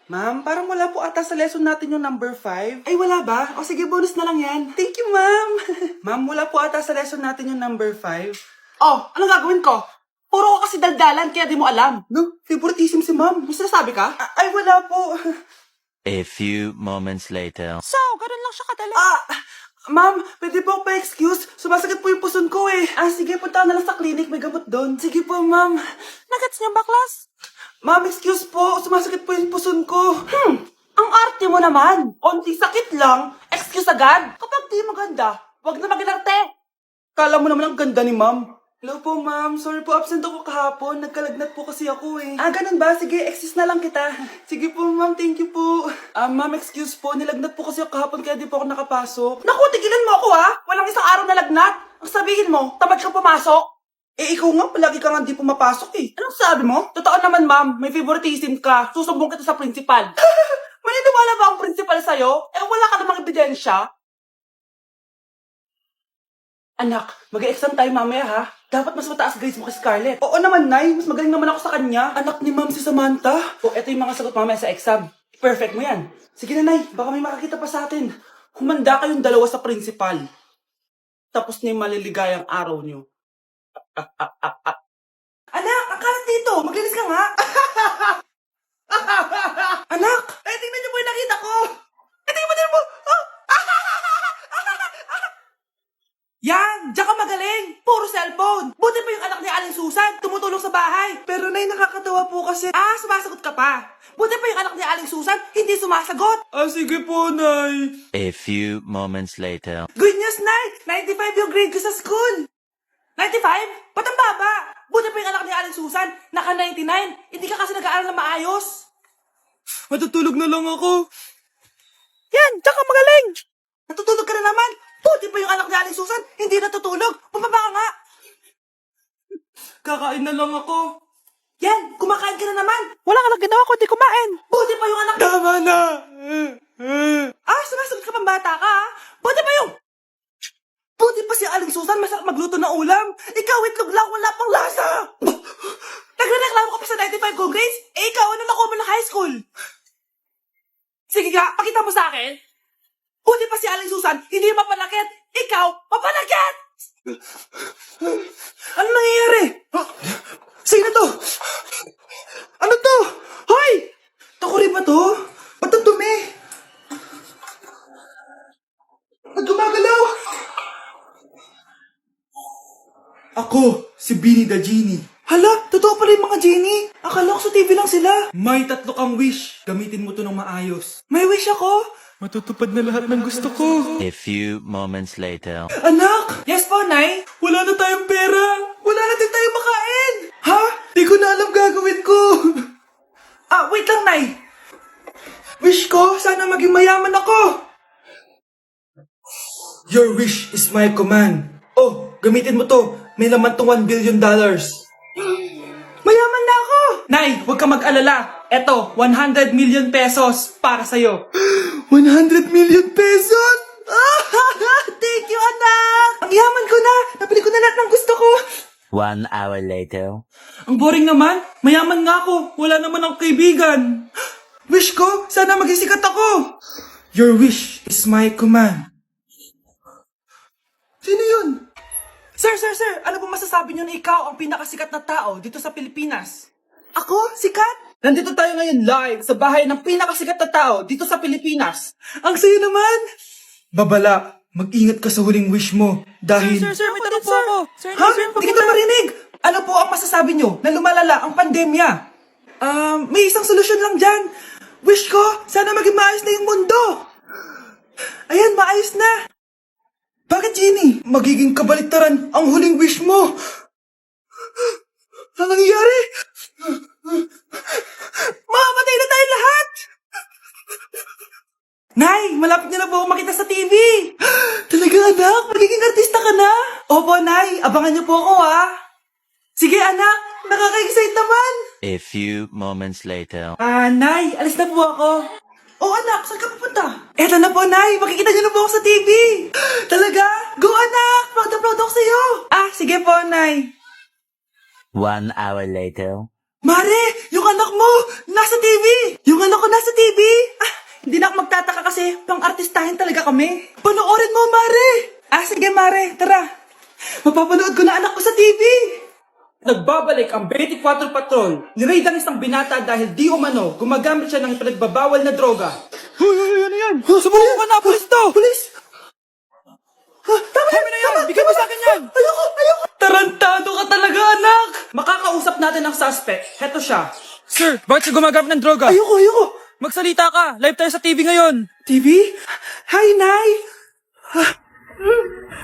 Ma'am, parang wala po ata sa lesson natin yung number 5. Ay, wala ba? O sige, bonus na lang yan. Thank you, ma'am. Ma'am, wala po ata sa lesson natin yung number 5. Oh, anong gagawin ko? Puro ko kasi daldalan, kaya di mo alam. No, favoritism si ma'am. May sinasabi ka? Ay, wala po. A few moments later. So, ganun lang siya kadali. Ma'am, pwede po pa-excuse. Sumasakit po yung puson ko eh. Sige, punta na lang sa clinic. May gamot doon. Sige po, ma'am. Nagets niyo ba, class? Ma'am, excuse po. Sumasakit po yung puson ko. Ang arte mo naman. Onti sakit lang, excuse agad. Kapag di maganda, wag na mag-inarte. Kala mo naman ang ganda ni ma'am. Hello po, ma'am. Sorry po, absent ako kahapon. Nagkalagnat po kasi ako eh. Ganun ba? Sige, excuse na lang kita. Sige po, ma'am. Thank you po. Ma'am, excuse po. Nilagnat po kasi ako kahapon kaya di po ako nakapasok. Naku, tigilan mo ako ha. Walang isang araw na lagnat. Ang sabihin mo, tamad kang pumasok. Ikaw nga, palagi ka nga di pumapasok eh. Anong sabi mo? Totoo naman, ma'am. May favoritism ka. Susumbong kita sa principal. Maniniwala ba ang principal sa'yo? Wala ka namang ebidensya. Anak, mag-exam tayo mamaya ha. Dapat mas mataas grades mo kay Scarlett. Oo naman, Nay. Mas magaling naman ako sa kanya. Anak ni ma'am si Samantha. Eto yung mga sagot mamaya sa exam. Perfect mo yan. Sige na, Nay. Baka may makakita pa sa atin. Humanda kayong dalawa sa principal. Tapos na yung maliligayang araw niyo. Anak, ang kalat dito. Maglinis ka nga. Anak, tingnan niyo po yung nakita ko. Tingnan mo. Yan, diyan ka magaling. Puro cellphone. Buti pa yung anak ni Aling Susan, tumutulong sa bahay. Pero, Nay, nakakatawa po kasi... Sumasagot ka pa. Buti pa yung anak ni Aling Susan, hindi sumasagot. Sige po, Nay. A few moments later. Good news, Nay. 95 yung grade ko sa school. 95? Ba't ang baba? Buti pa yung anak ni Aling Susan, naka 99. Hindi ka kasi nag-aaral na maayos. Matutulog na lang ako. Yan, diyan ka magaling. Natutulog ka na naman. Buti pa yung anak ni Aling Susan, hindi natutulog. Bumaba ka nga. Kakain na lang ako. Yan, kumakain ka na naman. Wala ka lang ginawa kundi kumain. Buti pa yung anak... Tama na! Sumasagot ka pang bata ka, ha? Buti pa yung... Buti pa si Aling Susan, masarap magluto ng ulam. Ikaw, itlog lang, wala pang lasa. Nagre-reklamo ka pa sa 95 kong grades? Ikaw, ano nakuha mo ng high school? Sige nga, pakita mo sa akin. Buti pa si Aling Susan, hindi mapanakit. Ikaw, mapanakit! Ano nangyayari? Sino to? Ano to? Hoy! Takuri ba to? Ba't ang dumi? Ba't gumagalaw? Ako, si Beanie the Genie. Hala, totoo pala yung mga genie. Akala ko sa TV lang sila. May 3 kang wish. Gamitin mo to ng maayos. May wish ako? Matutupad na lahat ng gusto ko. A few moments later. Anak! Yes po, Nay. Wala na tayong pera! Wala na din tayong makain! Ha? Di ko na alam gagawin ko! Wait lang, Nay. Wish ko, sana maging mayaman ako! Your wish is my command. Oh, gamitin mo to. May laman tong $1 billion. Mayaman na ako! Nay, huwag ka mag-alala. Eto, 100 million pesos para sa'yo. 100 million pesos! Thank you, anak! Ang yaman ko na! Nabili ko na lahat ng gusto ko! 1 hour later. Ang boring naman. Mayaman nga ako. Wala naman akong kaibigan. Wish ko, sana maging sikat ako. Your wish is my command. Sino yun? Sir! Ano po masasabi niyo na ikaw ang pinakasikat na tao dito sa Pilipinas? Ako? Sikat? Nandito tayo ngayon live sa bahay ng pinakasikat na tao dito sa Pilipinas. Ang sayo naman! Babala, mag-ingat ka sa huling wish mo dahil... Sir, may tanong po ako. Sir, Ha? Hindi kita marinig! Ano po ang masasabi nyo na lumalala ang pandemya? May isang solusyon lang dyan. Wish ko, sana maging maayos na yung mundo. Ayan, maayos na. Bakit, Jeannie? Magiging kabaliktaran ang huling wish mo. Ano nangyayari? Mamamatay na tayo lahat! Nay, malapit na po ako makita sa TV. Talaga, anak? Magiging artista ka na? Opo, Nay. Abangan niyo po ako, ha? Sige, anak. Nakaka-excite naman. A few moments later. Nay. Alis na po ako. Oh, anak, saan ka pupunta? Eto na po, Nay. Makikita niyo na po ako sa TV. Talaga? Go, anak. Proud na proud ako sa'yo. Sige po, Nay. 1 hour later. Mare, yung anak mo, nasa TV. Yung anak ko nasa TV. kasi pang-artistahin talaga kami. Panoorin mo, Mare! Ah, sige, Mare. Tara. Mapapanood ko na anak ko sa TV. Nagbabalik ang 24 Patrol. Niraid ang isang binata dahil di umano gumagamit siya ng pinagbabawal na droga. Hoy, ano yan? Sumuko ka na, pulis to! Pulis! Tama na yan! Bigyan mo sa akin yan! Ayoko! Tarantado ka talaga, anak! Makakausap natin ang suspect. Heto siya. Sir, bakit siya gumagamit ng droga? Ayoko! Magsalita ka! Live tayo sa TV ngayon! TV? Hi, Nay!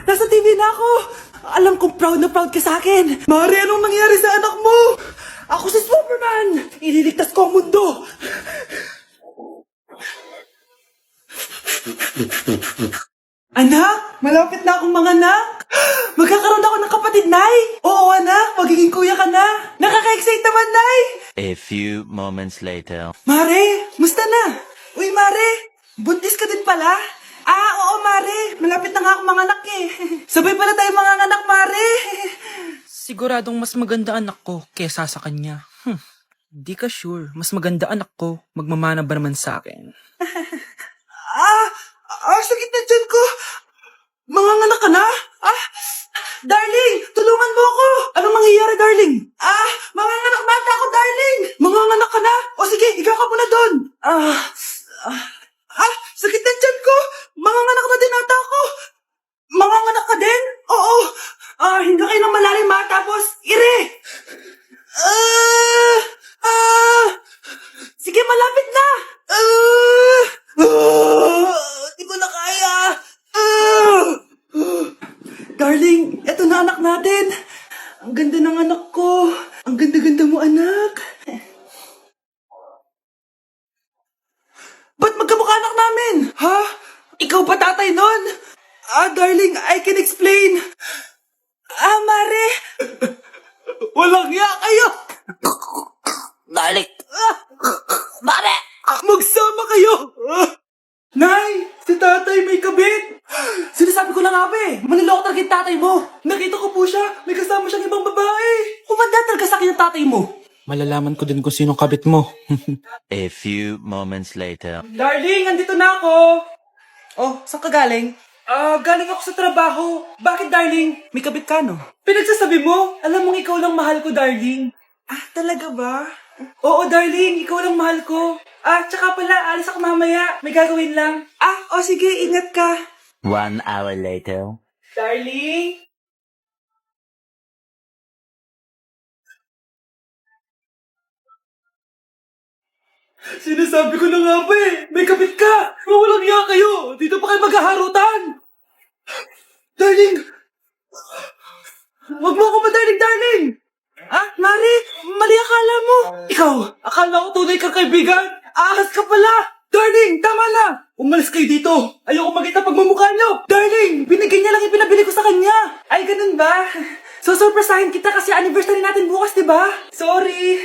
Nasa TV na ako! Alam kong proud na proud ka sa akin! Mare, anong nangyari sa anak mo? Ako si Superman! Ililigtas ko ang mundo! Anak, malapit na akong manganak. Magkakaroon ako ng kapatid, Nay. Oo, anak, magiging kuya ka na. Nakaka-excite naman, Nay. A few moments later. Mare, musta na? Uy, Mare, buntis ka din pala? Ah, oo, Mare. Malapit na nga akong manganak eh. Sabay pala tayo manganganak, Mare. Siguradong mas maganda anak ko kesa sa kanya. Di ka sure. Mas maganda anak ko. Magmamana ba naman sa akin? Sa gitna dyan ko. Manganganak ka na? Darling, tulungan mo ako. Anong mangyayari, darling? Manganganak bata ako, darling. Manganganak ka na? O sige, ikaw ka muna doon. Sa gitna dyan ko. Manganganak na din ata ako. Manganganak ka din? Oo. Hindi kayo ng malalim tapos ire. Sige, malapit na. Di ko na kaya. Darling, eto na anak natin. Ang ganda ng anak ko. Ang ganda-ganda mo, anak. Ba't magkamukha anak namin? Ha? Ikaw ba tatay nun? Darling, I can explain. Mare. Walang hiya kayo. Darling! Mare! Magsama kayo. Nay, si tatay may kabit. Sinasabi ko na nga ba eh. Maniloko talaga yung tatay mo. Nakita ko po siya. May kasama siyang ibang babae. Kumanda talaga sa akin yung tatay mo. Malalaman ko din kung sinong kabit mo. A few moments later. Darling, andito na ako! Oh, saan ka galing? Galing ako sa trabaho. Bakit, darling? May kabit ka, no? Pinagsasabi mo? Alam mong ikaw lang mahal ko, darling. Talaga ba? Oo, darling, ikaw lang mahal ko. Tsaka pala, alis ako mamaya. May gagawin lang. Sige, ingat ka. 1 hour later. Darling? Sinasabi ko na nga ba eh. May kabit ka. Walang iya kayo. Dito pa kayo maghaharutan. Darling! Huwag mo ako madarling, darling! Mari, mali akala mo. Ikaw, akala ko tunay kang kaibigan. Ahas ka pala. Darling, tama na. Umalis kayo dito. Ayoko makita pagmumukha niyo. Darling, binigyan niya lang yung pinabili ko sa kanya. Ay, ganun ba? So, surpresahin kita kasi anniversary natin bukas, di ba? Sorry.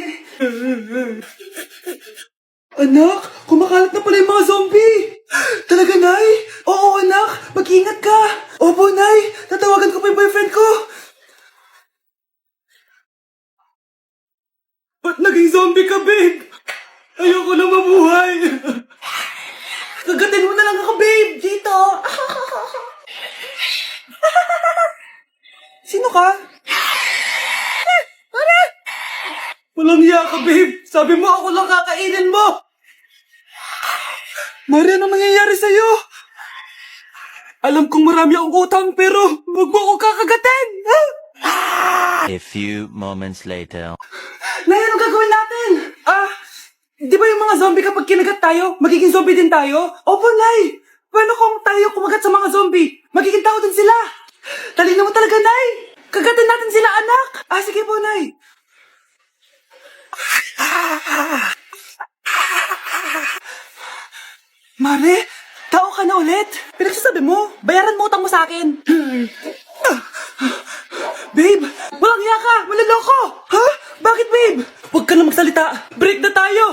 Anak, kumakalat na pala yung mga zombie. Talaga, Nay? Oo, anak. Mag-ingat ka. Opo, Nay. Tatawagan ko pa yung boyfriend ko. Ba't naging zombie ka, babe? Ayoko na mabuhay. Kagatin mo na lang ako, babe. Dito. Sino ka? Walang iya ka, babe. Sabi mo ako lang kakainin mo. Mari, ano nangyayari sa'yo? Alam kong marami akong utang pero wag mo ako kakagatin. A few moments later. Nay, anong gagawin natin? Di ba yung mga zombie kapag kinagat tayo, magiging zombie din tayo? Opo, Nay. Paano kung tayo kumagat sa mga zombie? Magiging tao din sila. Talino mo talaga, Nay. Kagatin natin sila, anak. Sige po, Nay. Mare, tao ka na ulit? Pinagsasabi mo, bayaran mo utang mo sa akin. Babe, walang hiya ka. Maloloko. Ha? Bakit, babe? Huwag ka na magsalita. Break na tayo.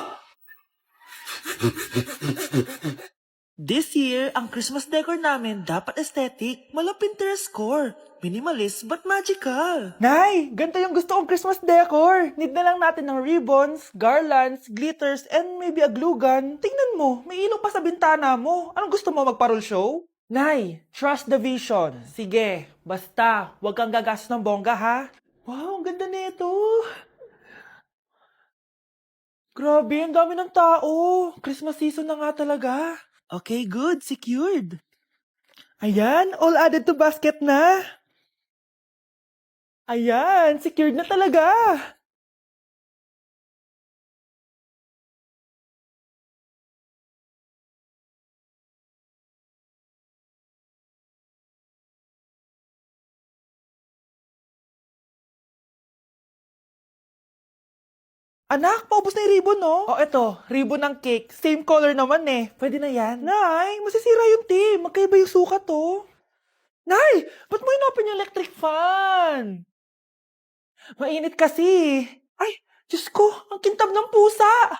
This year, ang Christmas decor namin dapat aesthetic, mala Pinterest score. Minimalist but magical. Nay, ganito yung gusto kong Christmas decor. Need na lang natin ng ribbons, garlands, glitters, and maybe a glue gun. Tingnan mo, may ilaw pa sa bintana mo. Anong gusto mo, magparol show? Nay, trust the vision. Sige, basta, huwag kang gagastos ng bongga ha. Wow, ang ganda nito. Grabe, ang dami ng tao. Christmas season na nga talaga. Okay, good. Secured. Ayan, all added to basket na. Ayan, secured na talaga. Anak, paubos na yung ribbon, no? Oh, eto, ribbon ng cake. Same color naman eh. Pwede na yan. Nay, masisira yung team. Magkaiba yung sukat, oh. Nay, ba't mo inopin yung electric fan? Mainit kasi. Ay, Diyos ko, ang kintab ng pusa.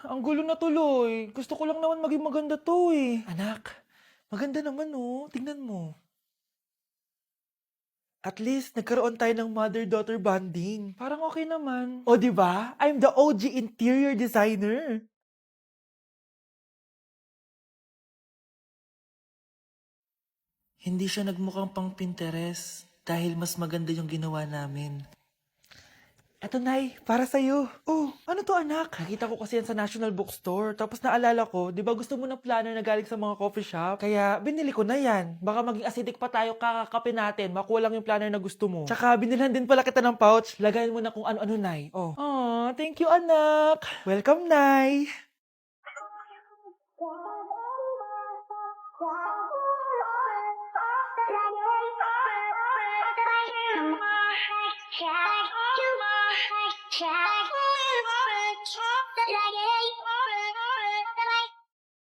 Ang gulo na tuloy. Gusto ko lang naman maging maganda to eh. Anak, maganda naman oh. Tingnan mo. At least, nagkaroon tayo ng mother-daughter bonding. Parang okay naman. O, di ba? I'm the OG interior designer. Hindi siya nagmukhang pang Pinterest dahil mas maganda yung ginawa namin. Eto, Nay, para sa'yo. Oh, ano to, anak? Nakita ko kasi yan sa National Bookstore. Tapos naalala ko, di ba gusto mo ng planner na galing sa mga coffee shop? Kaya binili ko na yan. Baka maging acidic pa tayo kakakape natin. Makuha lang yung planner na gusto mo. Tsaka binilhan din pala kita ng pouch. Lagayin mo na kung ano-ano, Nay. Oh. Aw, thank you, anak. Welcome, Nay. Check.